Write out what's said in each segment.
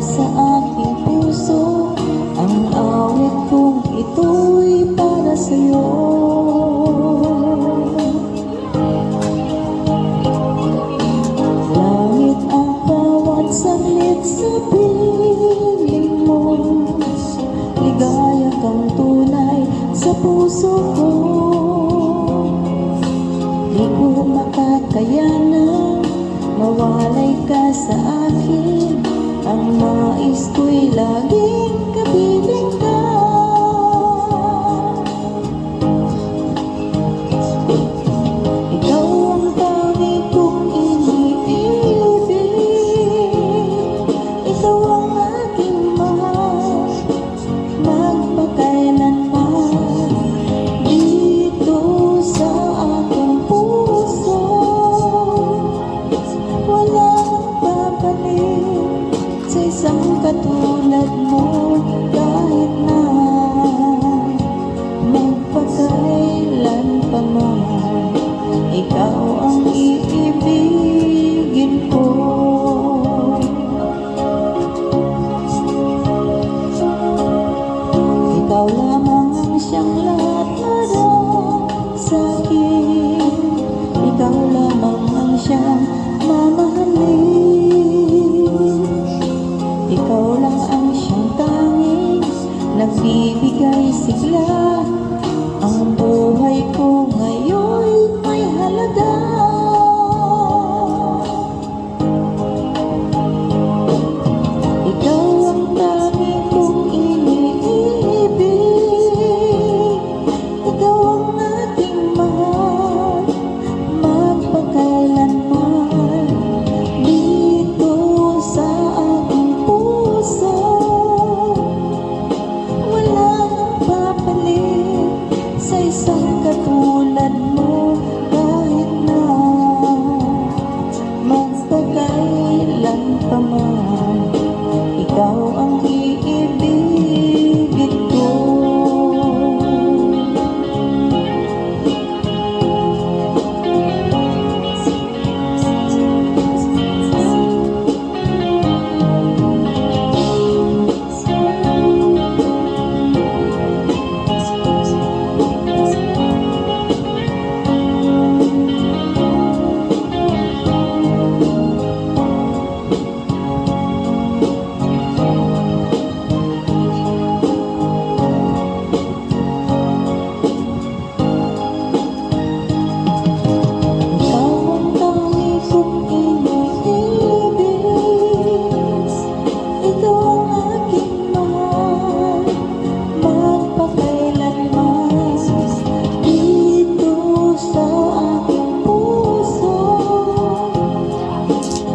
sa aking puso. Ang awit kong ito'y para sa'yo. Langit ang bawat saglit sa piling mo. Ligaya kang tunay sa puso ko. Di ko makakayanan mawalay ka sa akin. Ang nais ko'y laging kapiling ka. Ikaw ang tanging kong iniibig. Ikaw ang aking mahal, magpakailanman. Dito sa aking puso, wala nang babalik sa isang katulad mo. Kahit na magpakailan pa man, ikaw ang iibigin ko. Ikaw lamang ang siyang lahat para sa'kin. Ikaw lamang ang siyang mamahalin. Ikaw lang ang siyang tanging nagbibigay sigla. Ang buhay ko ngayon may halaga. Ikaw ang tanging kong iniibig. Ikaw ang aking mahal, magpakailanman. Dito sa aking puso, wala nang papalit sa isang katulad mo. Kahit na magpakailan pa man, ikaw ang iibigin ko.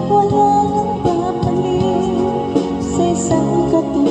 Wala nang babalik sa isang katulad